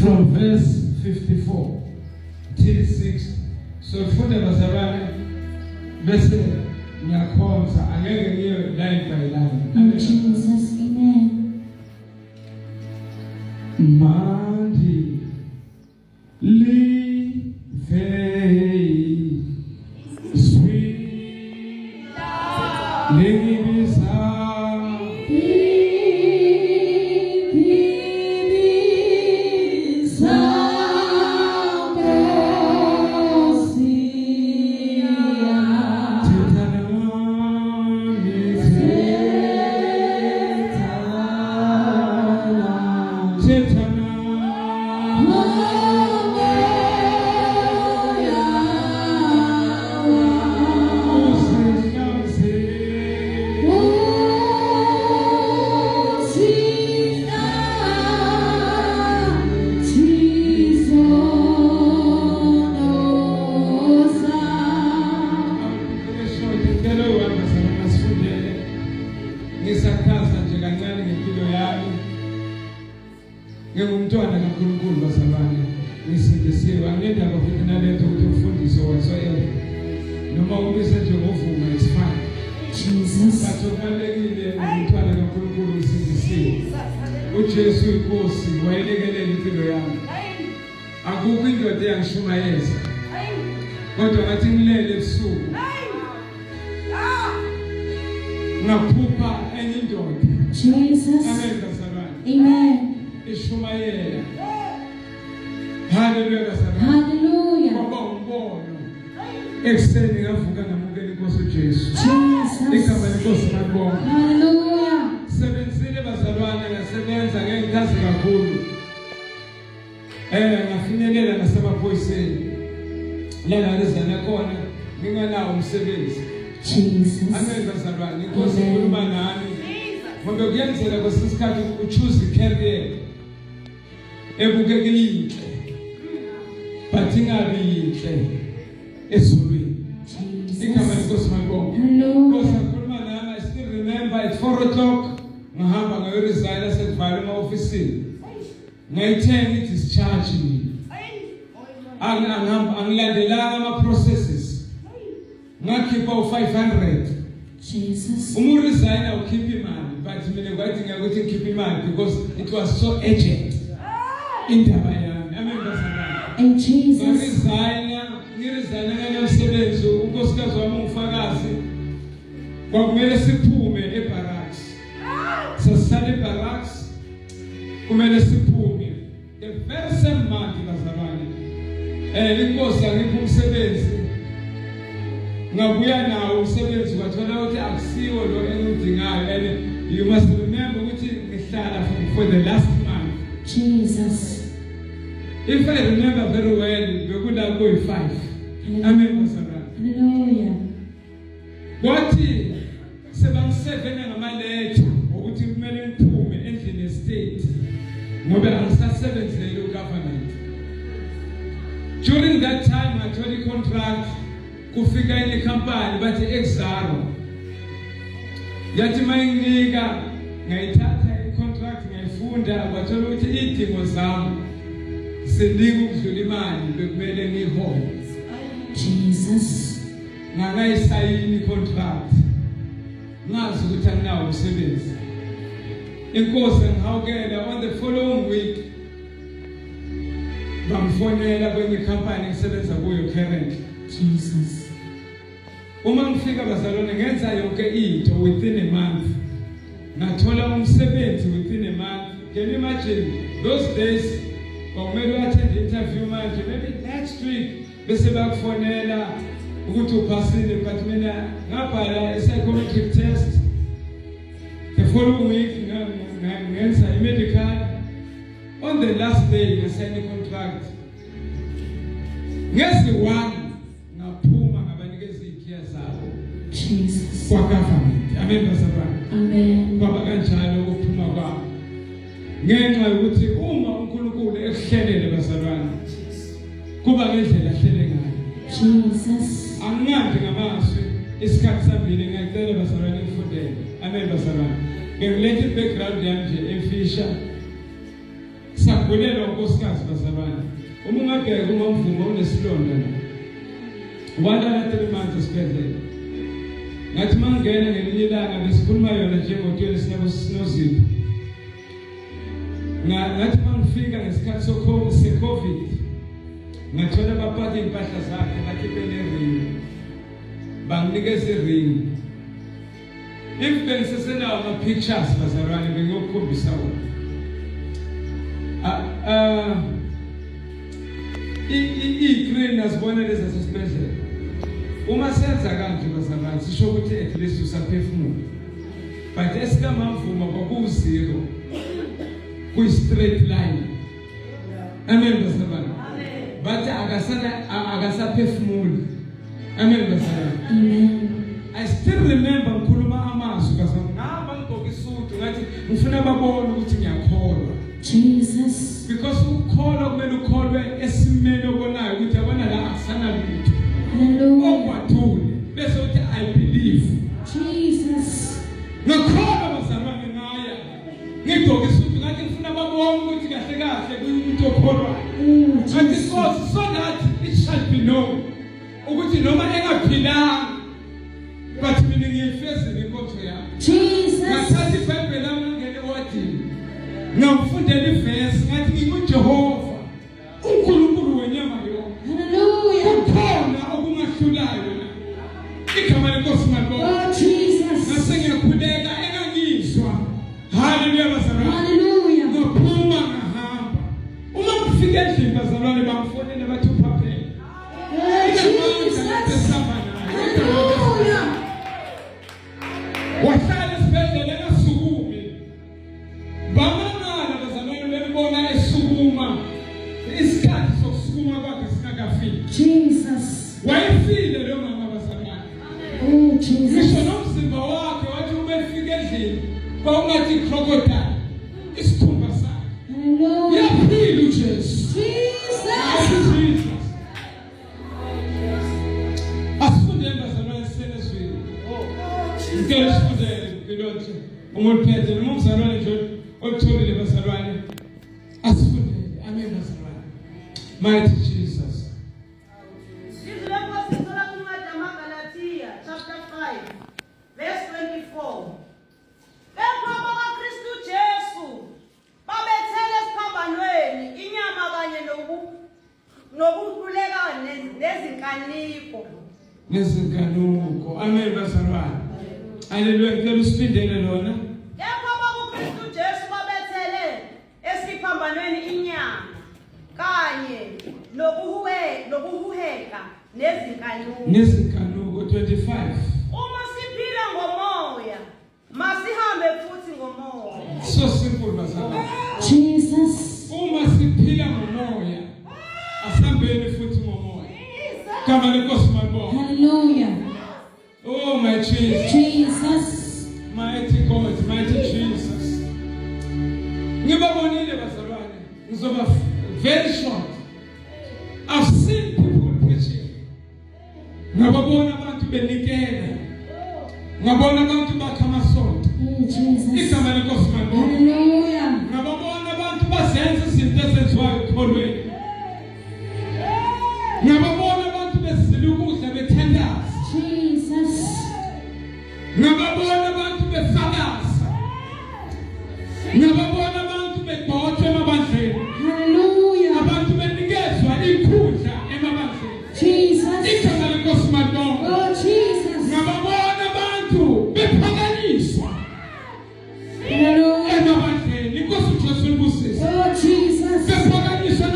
from verse 54 till 60. So funda bazalwane bese ngiyakhonza angeke ngiye line by line. Jesus, amen. Mandi li fei sweet lingibisa ngumntwana kaNkulunkulu bazalwane ngisindisiwe angenda bafuna lento ukuthi ufundise whatsoever noma ubise nje ngovuma is fine. Jesus, Bathokalekile umntwana kaNkulunkulu usindisiwe uJesu inkosi wayelekelela impilo yami akukho indoda eyangishumayeza kodwa ngathi ngilele ebusuku ngaphupha enye indoda. Jesus, Amen bazalwane. amen. Ishumayela. Hallelujah bazalwane. Hallelujah. Baba umbono ekseni ngavuka ngamukela inkosi uJesu. Jesus, Igama lenkosi makubonga. hallelujah. Sebenzile bazalwane ngasebenza ngengikazi kakhulu. Ngafinyelela nasemaphoyiseni. La ngalizana khona nginganawo umsebenzi. Jesus, Amen bazalwane. Inkosi ikhuluma nami. Ngoba kuyenzeka kwesisikhathi uchoose career ebukeke yinhle but ingabi yinhle ezulwini. Igama lenkosi makubonga. Because akhuluma nami, I still remember at 4 o'clock ngahamba ngayoresign sekuvala ema-ofisini ngayithenga i-discharge angilandelanga ama-processes ngakhipha u-500. Jesus, Resign ukhipha imali but mina kwadingeka ukuthi ngikhiphe imali because it was so urgent indaba yami. Amen bazalwane. and Jesus, ngiresigna ngale msebenzi unkosikazi wami ungifakazi kwakumele siphume ebarracks sasisala ebarracks kumele siphume the very same month bazalwane. Inkosi angipha umsebenzi ngabuya nawo umsebenzi wathola ukuthi akusiwo lo engidingayo and you must remember ukuthi ngihlala for the last month. Jesus, If I remember very well bekula koyi-5. Amen bazalwane. hallelujah. Kwathi sebangisevene ngamaletha ukuthi kumele ngiphume endlini estate ngoba angisasebenzele ugovernment. During that time ngathola i-contract kufika in company bathi Exaro yathi mayinginika ngayithatha i-contract ngayifunda bathola ukuthi idingo zami sendika ukudlula imali bekumele ngihole. Jesus, Ngangayisayini i-contract ngazi ukuthi anginawo umsebenzi. Inkosi ngihawukela on the following week bamfonela kwenye company ngisebenza kuyo currently. Jesus, Uma ngifika bazalwane ngenza yonke into within a month. Ngathola umsebenzi within a month. Can you imagine those days kumele attend interview manje maybe next week bese bakufonela ukuthi uphasile but mina ngabhala psychometric test. The following week ngenza i-medical. On the last day ngasign i-contract. Ngezi-1 ngaphuma ngabanikeza ikhiya zabo. Jesus, Kwa government. Amen bazalwane. amen. Kwaba kanjalo ukuphuma kwabo. Ngenxa yokuthi uma uNkulunkulu ekuhlelele bazalwane kuba ngendlela ahlele ngayo. Jesus, Angingandi ngamazwi isikhathi sambili ngiyacela bazalwane ngifundele. Amen bazalwane. Ngilethe background yami nje emfisha. ngiyajabulelwa unkosikazi bazalwane. Uma ungabheka uma umvuma unesilonda la. Wala 3 months esibhedlela. Ngathi mangena ngelinye ilanga besikhuluma yona njengotweni sinozipho. Ngathi mangifika ngesikhathi se-COVID. Ngathola baphathe impahla zakhe bakhiphe ne-ring. Banginikeza i-ring. If bengisesenawo ama-pictures bazalwane bengiyokukhombisa wona. I-green azibona lezi zasesibhedlela. Uma senza kanje bazalwane sisho ukuthi at least usaphefumula. But esikamamvuma kwaku-0 kuyi-straight line. Amen bazalwane. But akasaphefumula. Amen bazalwane. Amen. I still remember ngikhuluma amazwi bazalwane. Ngihamba ngigqoka isudu ngathi ngifuna babone ukuthi ngiyakholwa. Jesus. Because ukholwa kumele ukholwe esimeni obonayo ukuthi abona la akusana lutho. Hallelujah. Okwathule bese uthi I believe. Jesus. Ngikholwa bazalwane ngaya. Ngigqoka isudu ngathi ngifuna babone ukuthi kahle kahle kuyimuntu okholwayo. Ngathi so that it shall be known ukuthi noma engaphilanga but mina ngiyifezile inkonzo yami. Jesus. Ngathi iBhayibheli lami ngene wadini. Ngifundele ivesi ngathi ngikuJehova uNkulunkulu wenyama yonke. Hallelujah. Kukhona okungahlulayo la. Igama lenkosi malibonga. Oh Jesus. Ngasengiyakhuleka engangizwa. Hallelujah bazalwane. Hallelujah. Ngophuma ngahamba. Uma ngifika endlini bazalwane bangifonela bathi uphaphela. Oh Jesus. Hallelujah. Wahlala esibhedlela engasukumi. Bamangala bazalwane bebona esukuma. Isikhathi sokusukuma kwakhe singakafiki. Jesus. Wayefile lo mama bazalwane. Oh Jesus. Ngisho nomzimba wakhe wathi ubefika endlini kwawungathi crocodile. Isikhumba sakhe. Hallelujah. Uyaphila uJesu. Jesus. Asifundele bazalwane siseneswini. Ngeke sifundele pilothe. Umuntu phethe noma umzalwane nje otholile bazalwane. Asifundele. Amen bazalwane. Mighty Jesus. Izilapho sithola kuncwadi amaGalatia chapter 5 verse 24. Lapho abakristu Jesu babethele esiphambanweni inyama kanye nokuhluleka nezinkanuko. Amen bazalwane. Hallelujah. Ngicela usipindele lona. Lapho abakristu Jesu babethele esiphambanweni inyama kanye nokuhuheka nezinkanuko 25. Uma siphila ngomoya masihambe futhi ngomoya. So simple bazalwane. Jesus. Uma siphila ngomoya asihambeni futhi ngomoya. Kama lenkosi malibonga. Hallelujah. Oh my Jesus. Jesus. Mighty God, mighty Jesus. Ngibabonile bazalwane. Ngizoba very short. I've seen people preaching. Ngababona abantu benikela. Ngabona abantu bakha amasonto. Oh Jesus. Igama lenkosi malibonga. Hallelujah. Ngababona abantu bazenza izinto ezenziwayo ekholweni. Ngababona abantu besidla ukudla bethandaza. Jesus. Ngababona abantu befakaza. Ngababona abantu begxothwa emabandleni. Hallelujah. Abantu benikezwa ikhundla emabandleni. Jesus. Igama lenkosi malibonga. Oh Jesus. Ngababona abantu bephakanyiswa Hallelujah. emabandleni. Inkosi uJesu libusise. Oh Jesus. Bephakanyiswa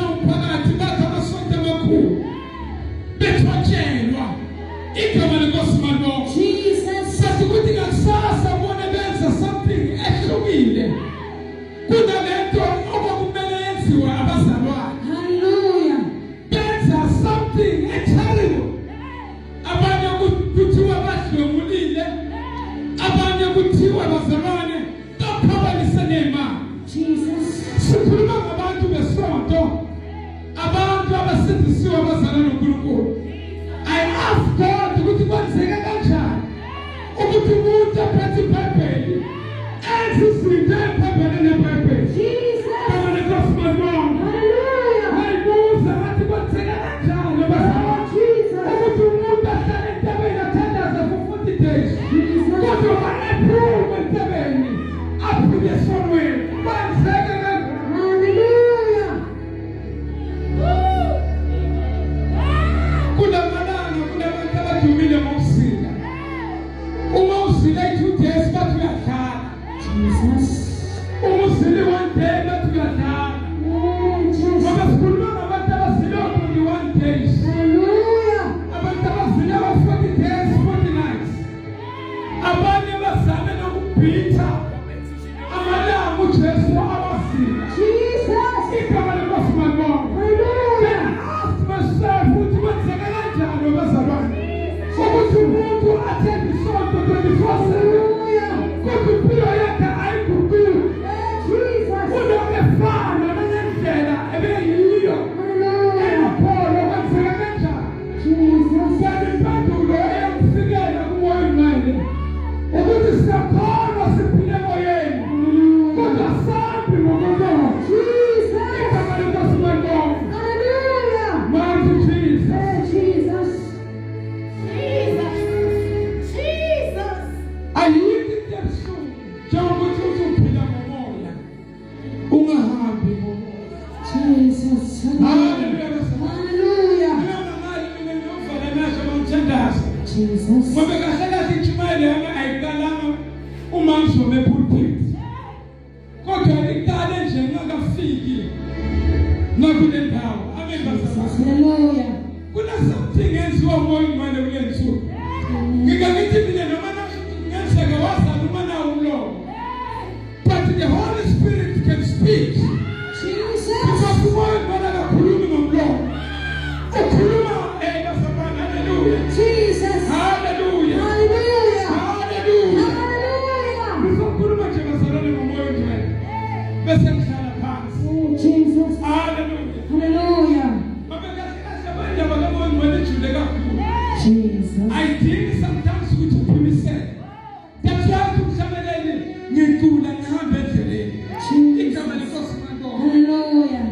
nakule ndawo abembazalwane. Hallelujah. Kuna something enziwa umoya imane kule nsuku. Ngikangithi mina noma ngenzeka wazama umana umlomo. But the Holy Spirit can speak. Jesus. Because umoya imane akakhulumi ngomlomo. Ukhuluma bazalwane. Hallelujah. Jesus. Hallelujah. Hallelujah. Hallelujah. Hallelujah. Ngizokhuluma nje bazalwane ngomoya imane. Bese ngihlala phansi. Oh, Jesus. Hallelujah. Hallelujah. Jesus. I think sometimes we took him. That's why to Samuel, you do like Hallelujah.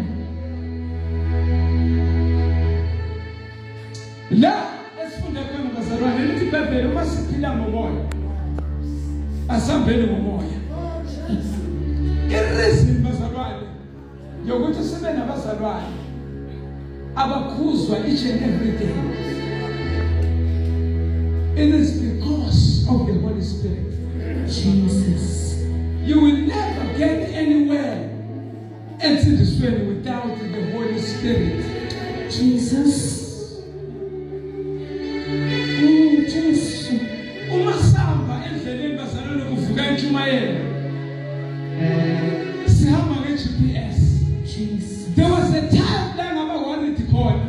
La esifunda kwenu bazalwane lithi iBhayibheli uma siphila ngomoya asambeni ngomoya. Ireason bazalwane yokuthi sibe nabazalwane abakhuzwa each and every day. It is because of the Holy Spirit. Jesus. You will never get anywhere into this world without the Holy Spirit. Jesus. Oh, Jesus. Uma samba endleleni bazalwane kuvuka intshumayelo. Sihamba nge-GPS. Jesus. There was a time la ngaba worried khona.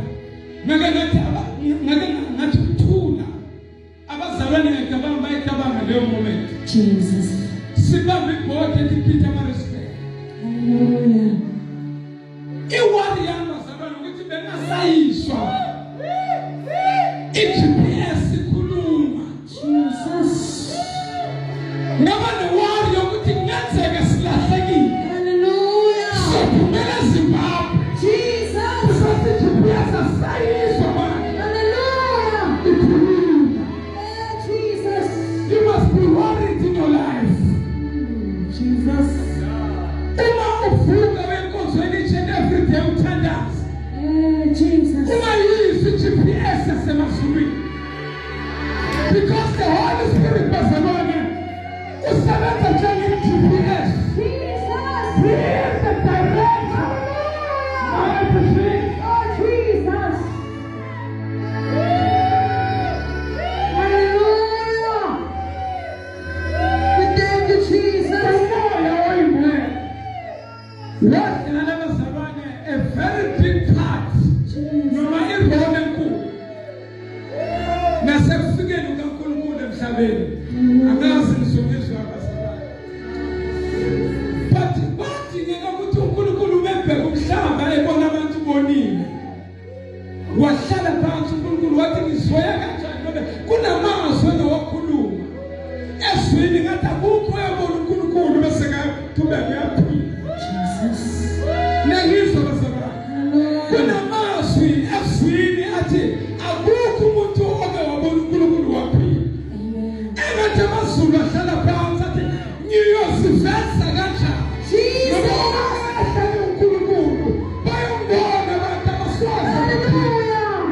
Ngathi ukuthula. Abazalwane ngicabanga bayicabanga leyo moment. Jesus. Sibambe ibhodi eliphethe ama-respect. Hallelujah. Iwari yami bazalwane ukuthi bengasayishwa. I-GPS ikhuluma. Jesus. Ngaba newari yokuthi kungenzeka silahlekile. Hallelujah. Sophumela eZimbabwe. Jesus. Because i-GPS asayishwa manje. Hallelujah. Ikhuluma. Jesus. You must be worried in your life. Jesus. Uma uvuka wenkonzweni each and every day uthandaza. Jesus. Ungayizwi i-GPS yasemazulwini. Because the Holy Spirit bazalwane usebenza njenge-GPS. Jesus. He is the director. Everything. Oh, Jesus. Hallelujah. We thank you, Jesus. Umoya oyimoya. Wadlala bazalwane a very big part. Noma irole enkulu. Nasekufikeni kukaNkulunkulu emhlabeni. Angazi ngisongezwe abazalwane. But badingeka ukuthi uNkulunkulu ubebheka umhlaba ebona abantu bonile. Wahlala phansi uNkulunkulu wathi ngizoya kanjani ngoba kunamazwi nowakhuluma. Ezwini ngathi akukho yabona uNkulunkulu bese ngaqhubeka uyaphila. Jesus. Nangizwa bazalwane. Kunamazwi ezwini athi akukho umuntu oke wabona uNkulunkulu waphila. Engathi amazulu ahlala phansi athi ngiyosiveza kanjani. Jesus. Ngoba uNkulunkulu bayombona abantu abaswazi. Hallelujah.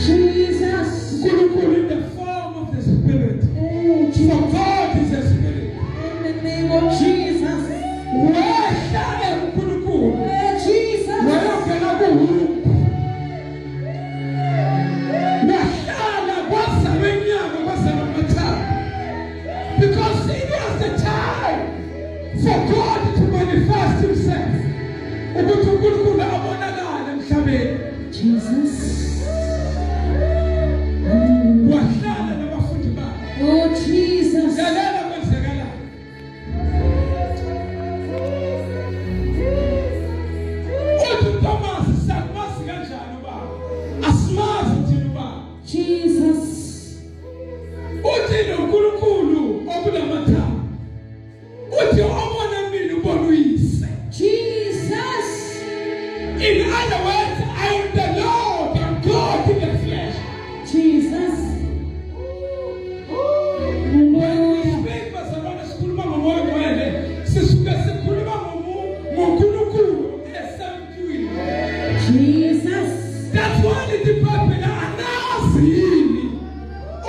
Jesus. uNkulunkulu in the form of the Spirit. For God is a spirit. In the name of Jesus. Wehlala uNkulunkulu. Jesus. Wayongena kuHulumbu. Wahlala kwazalwa inyama kwazalwa amathambo. Because it was the time for God to manifest himself. Ukuthi uNkulunkulu abonakale emhlabeni. Jesus. Wahlala nabafundi bakhe. Oh, Jesus. Lalela kwenzekala. Uthi Thomas sakumazi kanjani ubaba? Asimazi thina ubaba. Jesus. Uthi noNkulunkulu okunamathambo. Uthi obona mina ubona uyise. Jesus. In other words, I am the Lord and God in the flesh. Jesus. Hallelujah. Speak bazalwane sikhuluma ngomoya moyele. Sisuke sikhuluma ngoNkulunkulu esemntwini. Jesus. That's why the Bible anazi yini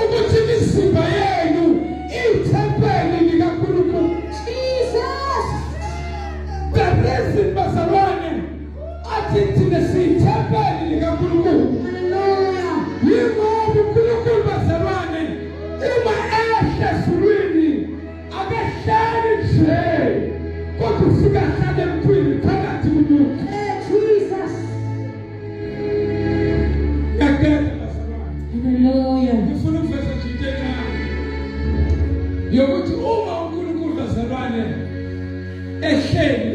ukuthi imizimba yenu ithempeli likaNkulunkulu. Jesus. The reason bazalwane athi thina siyithempeli likaNkulunkulu. Hallelujah. Yingoba uNkulunkulu bazalwane uma ehle ezulwini akehlali nje kodwa ufika ahlale emntwini phakathi kumuntu. Jesus. Yakela bazalwane. Hallelujah. Ngifuna ukuveza into encane yokuthi uma uNkulunkulu bazalwane ehleli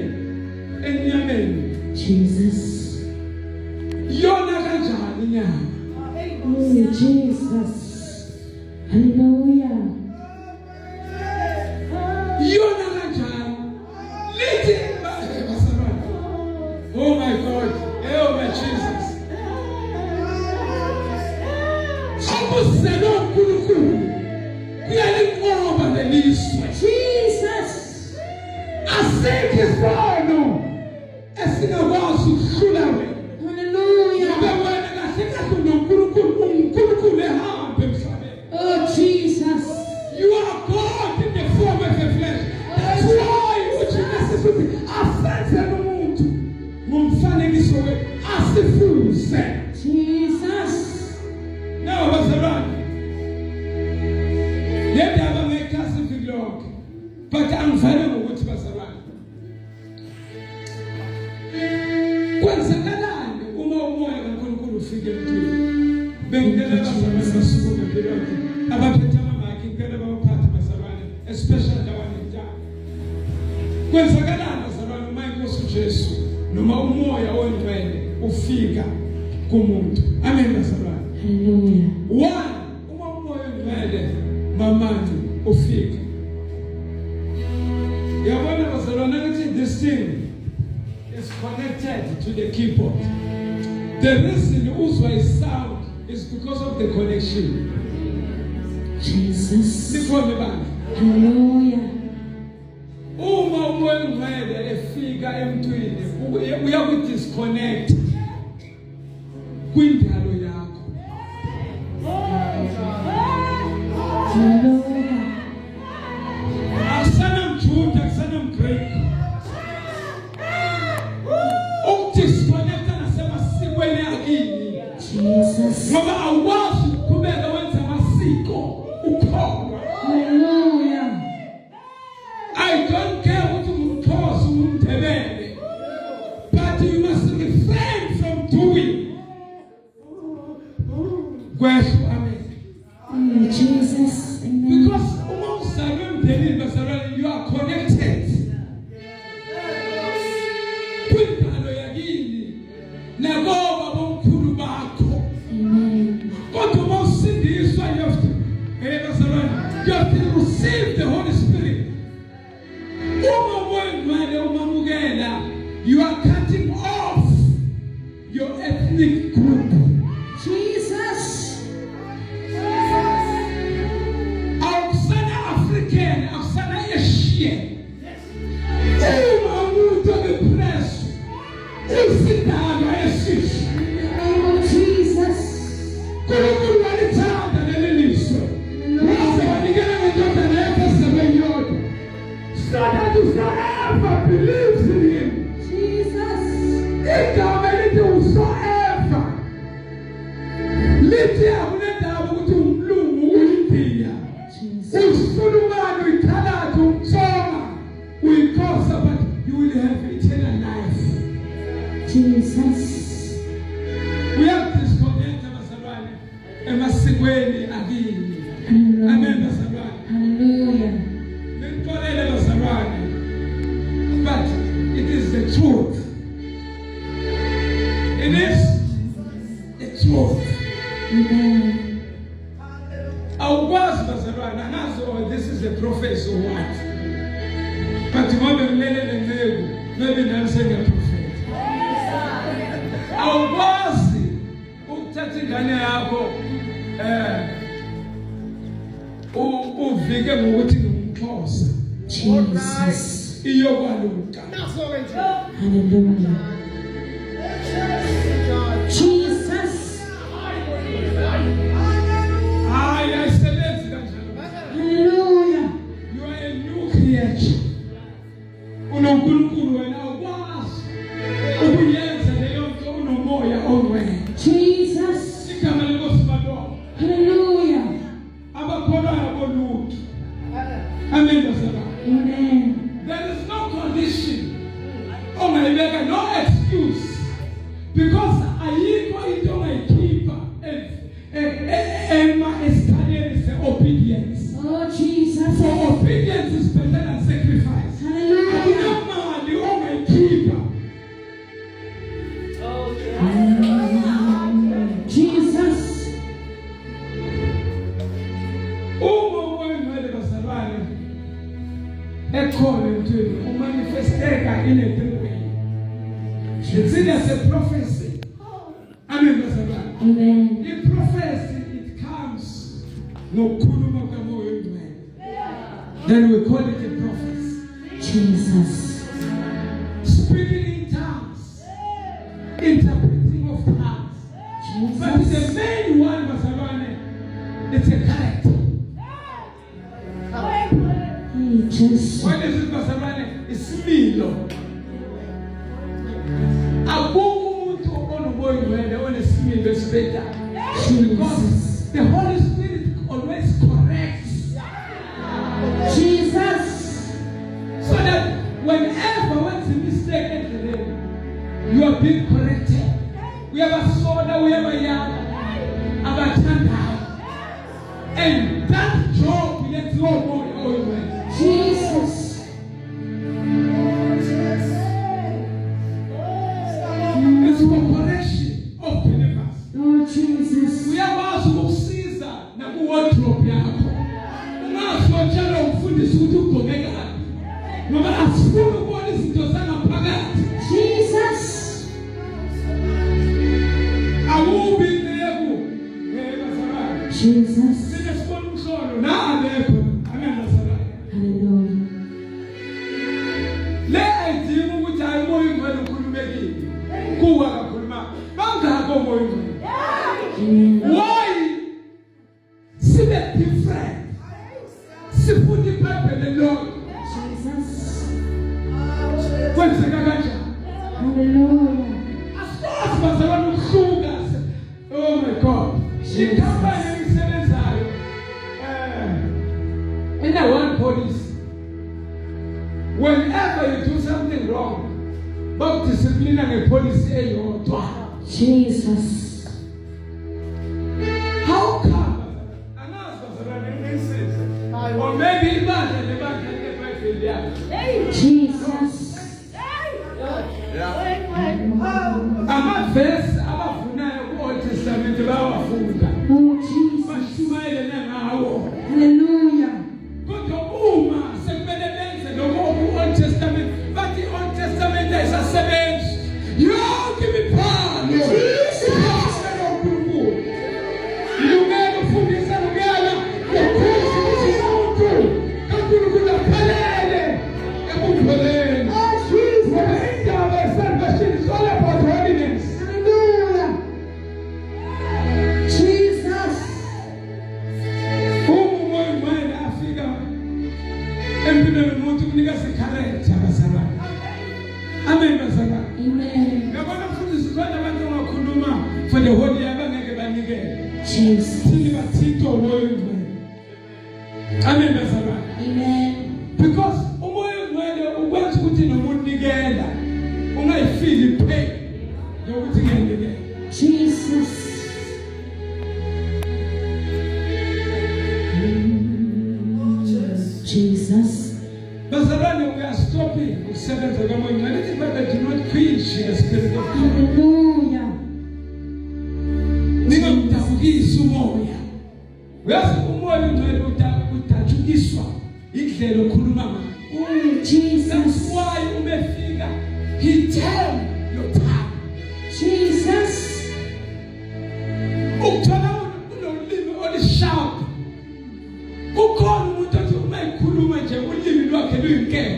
enyameni Jesus. yona kanjani inyama? Jesus. Hallelujah. Yona kanjani? Lithi bazalwane. Oh my God. Oh my Jesus. Akuzelo uNkulunkulu kuyalinqoba lelizwe. Jesus. Asikho isono esingakwazi ukuhlula wena. Hallelujah. Ngoba wena kahle kahle uNkulunkulu ehambe emhlabeni. Oh, Jesus. You are God in the form of the flesh. That's why uJesu uthi asenze umuntu ngomfanekiso asifuze. Jesus. Now bazalwane. Yedaba ngekasi vlog. But angivale ngokuthi bazalwane. Kwenzakalani uma umoya kaNkulunkulu ufike emntwini? Bengicela bazalwane basukume phela. Abaphethe amamaki ngicela bawaphathe bazalwane, especially lawana njalo. Kwenzakalani bazalwane uma inkosi uJesu noma umoya oyingcwele ufika kumuntu? Amen bazalwane. Hallelujah. One, uma umoya oyingcwele mamani ufika. Yabona bazalwane ukuthi this thing is connected to the keyboard. The reason uzwa sound is because of the connection. Jesus. Sikhona bani? Hallelujah. Uma umoya oyingcwele efika emntwini uyakudisconnect kwindalo yakho. Hallelujah. Akusana mJuda, akusana mGreek. Ukudisconnecta nasemasikweni akini. Jesus. Ngoba awukwazi ukuqhubeka wenza amasiko ukholwa. Hallelujah. I don't care ukuthi umXhosa umNdebele, but you must refrain from doing. Kwehlo, amen. Jesus. Amen. Because uma uzalwe emndenini bazalwane, you are connected kwindalo yakini nakoba bomkhulu bakho. Amen. Kodwa uma usindiswa you have to receive the Holy Spirit. Uma umoya umamukela, you are cutting off your ethnic group. Jesus. Akusana African, akusana Asian. Uma umuntu obepressed usidalwa esisha. Oh, Jesus. Nkulunkulu walithanda leli lizwe. Wase wanikela ngendodana yakhe esebenyoda. So that whosoever believes in him. Jesus. Igama elithi whosoever lithi akunendaba ukuthi umlungu uyindiya, usulumane, uyikhaladi, umtsonga, uyinkosa, but you will have eternal life. Jesus. Uyakudisconnecta bazalwane emasikweni akini. Amen bazalwane. Hallelujah. Ngixolele bazalwane, but it is the truth. It is the truth. Amen. Awukwazi bazalwane, angazi this is a prophecy or what. But ngoba ngilele nceku, maybe nalisengaprofeti. Awukwazi ukuthatha ingane yakho uvike ngokuthi ngumXhosa. Jesus. Iyokwaluka. Hallelujah. Jesus. Hayi ayisebenzi kanjalo. Hallelujah. You are a new creature. UNkulunkulu wena awukwazi ungayibeka no excuse. Because ayikho into ongayikhipha esithaleni se-obedience. Oh, Jesus. For obedience is better than sacrifice. Hallelujah. Akunamali ongayikhipha. Jesus. Umoya bazalwane ekhona emthweni umanifesteka in a three way. It's either as a prophecy. Amen bazalwane. Amen. The prophecy it comes ngokukhuluma kamoya engcwele. Then we call it a prophecy. Jesus. Speaking in tongues. Interpreting of tongues. But the Jesus. main one bazalwane, it's a character. Jesus. What is it bazalwane? Isimilo. Abukho umuntu onomoya engcwele onesimilo esibeda. Because the Holy Spirit always corrects. Jesus. So that whenever one's a mistake endleleni, you are being corrected. We have a soda, we have a young, abathandayo. And that job lets go more. Jesus. It's for correction of believers. Oh, Jesus. Uyakwazi ukusiza naku-wardrobe yakho. Ungasotshela umfundisi ukuthi ugqoke kabi. Ngoba asifuni ukubona izinto zangaphakathi. Jesus. Awubi nceku. Bazalwane. Jesus. Sine sibona umhlolo na abekho. Amen bazalwane. Hallelujah. Le ayidingi ukuthi hayi umoya engcwele ukhulumekile. Kuwa kakhuluma. Bangakho umoya engcwele. Amen. Why? Sibe different. Sifundi iBhayibheli lonke. Jesus. Kwenzeka kanjani? Hallelujah. Asifasi bazalwane ukuhluka. Oh my God. Ikhampani engisebenzayo one police. Whenever you do something wrong, bakudisciplina ngepolicy eyodwa. Jesus. How come? Angazi bazalwane ngisenze. Or maybe ibandla lebandla leBhayibheli yakho. Jesus. Amavesi abavunayo ku-Old Testament bawafunda. Oh, Jesus. Bashumayele nangawo. Hallelujah. Kodwa uma sekumele benze lokho ku-Old Testament, bathi i-Old Testament ayisasebenzi. Yonke imibhalo. Jesus. uNkulunkulu. Ilungelo ufundisa lungelo lokhuza ukuthi umuntu kaNkulunkulu aphelele ekupheleni. Ngoba indaba ye-salvation is all about holiness. Hallelujah. Jesus. Umoya engcwele afika empilweni yomuntu kunika sikharetha bazalwane. Amen bazalwane. Amen. Ngabona mfundisi khona abantu ongakhuluma for the whole year bangeke banikele. Jesus. Thini bathitho umoya engcwele. Amen bazalwane. Amen. Because umoya engcwele ukwenza ukuthi noma unikela ungayifili pain yokuthi ngiyanikela. Jesus. Jesus. Bazalwane uyastophi ukusebenza komoya engcwele. It is better do not quench the spirit of God. Hallelujah. Ningamdabukisi umoya. Uyazi umoya engcwele udajukiswa indlela okhuluma ngayo. Oh, Jesus. That's why umefika he tell your tongue. Jesus. Ukuthola unolimi olusharp. Kukhona umuntu othi uma ekhuluma nje ulimi lwakhe luyinkinga.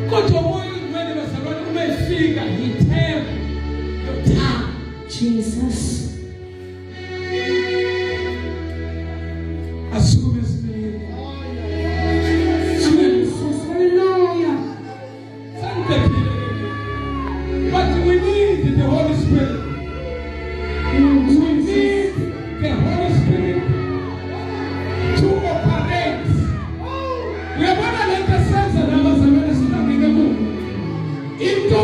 Kodwa umoya engcwele bazalwane uma efika he tell your tongue. Jesus. Asukume sibili. Jesus. Hallelujah. But we need the Holy Spirit. Oh, We Jesus. need the Holy Spirit to operate. We are going to let the sense of the Lord into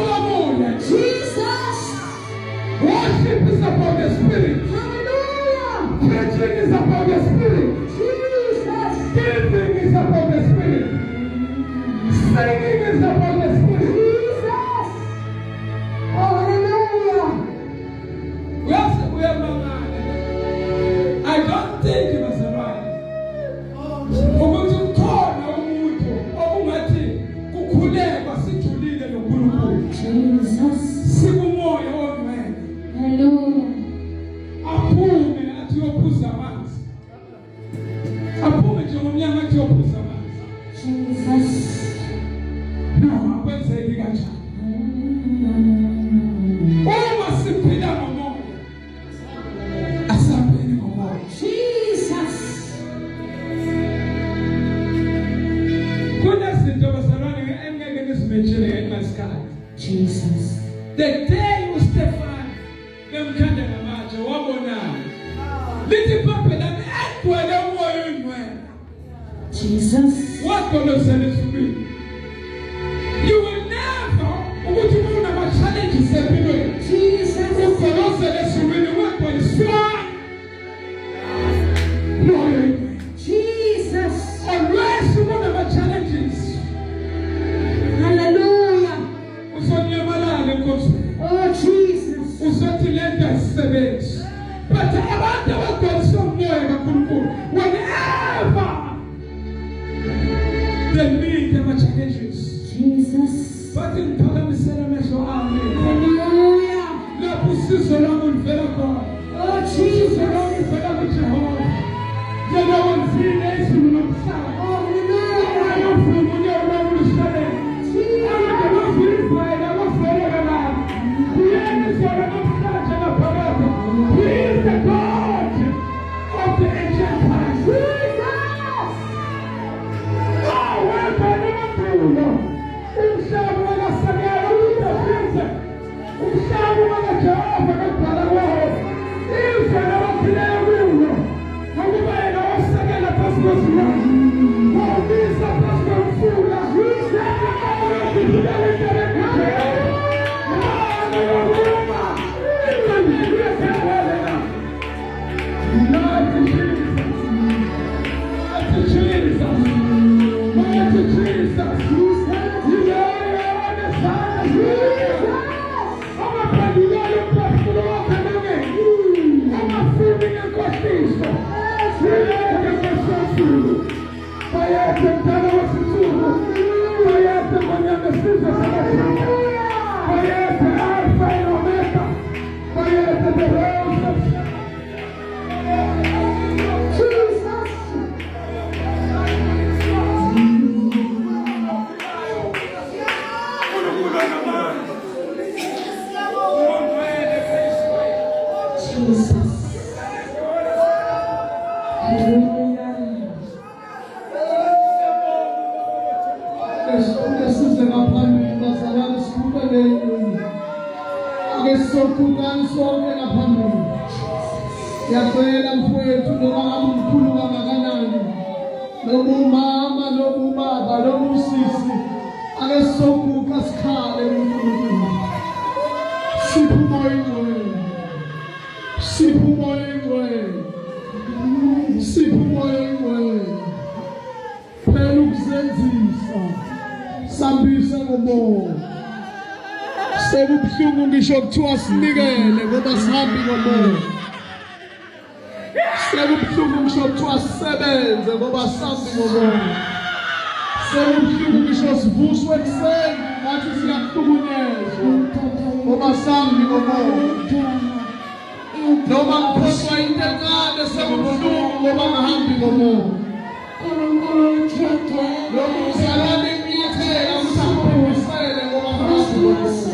Jesus. sikumoya ongcwele Hallelujah. aphume athi uyophuza amanzi, aphume njengomnyama athi uyophuza amanzi. Jesus. No, akwenzeki kanjani. Uma siphila ngomoya, asihambeni ngomoya. Jesus. Kunezinto bazalwane engeke nisimenshele ngesikhathi. Jesus. The day uStefan bemkhanda ngamatshe wabonana. Lithi phaphe lami egcwele umoya oyingcwele. Jesus. Wadolozela esifubeni. You will never ukuthi unama-challenges empilweni. Jesus. Udolozela esifubeni wadolisiwa. Moya oyingcwele. Jesus. Always unama-challenges. Hallelujah. Uzonyamalala enkosini. Oh, Jesus. Uzothi lento asisebenzi. But abantu abagcwaliswe umoya kaNkulunkulu, whenever they meet ama-challenges, Jesus. bathi ngiphakamisela amehlo ami. Hallelujah. Lapho usizo lwami luvela khona. Oh, Usizo Jesus. lwami luvela kuJehova. Yena wenzile izulu nomhlaba. Hallelujah. Ayovuma unyaka lwami luhlelele. Abantu abavile abavele kalala. Kuyena izolo namhlanje naphakade. He is the God of the ancient times. Webhele emandulo. Umhlaba wakasekela uDavide. Umhlaba wakaJehova kakudala kwawo. Izwe labaphileyo kulo. Ngokuba yena wasekela phansi kwezilwane. Wawumisa phansi kwemfula. Yena Yacela mfowethu noma ngabe umkhulu kangakanani, noma umama noma ubaba noma usisi, ake sokuka sikhale uNkulunkulu. Sipho umoya oyingcwele, sipho umoya oyingcwele, sipho umoya oyingcwele. Phela ukuzenzisa sambise ngomoya. Sekubuhlungu ngisho kuthiwa sinikele ngoba sihambi ngomoya. Sekubuhlungu ngisho kuthiwa sisebenze ngoba sihambi ngomoya. Sekubuhlungu ngisho sivuswe ekuseni ngathi siyahlukunyezwa ngoba sihambi ngomoya. Noma ngiphoshwa into encane sekubuhlungu ngoba ngihambi ngomoya. Noma uzalwane ngiyethela mhlawumbe ngisele ngoba ngihambi ngomoya.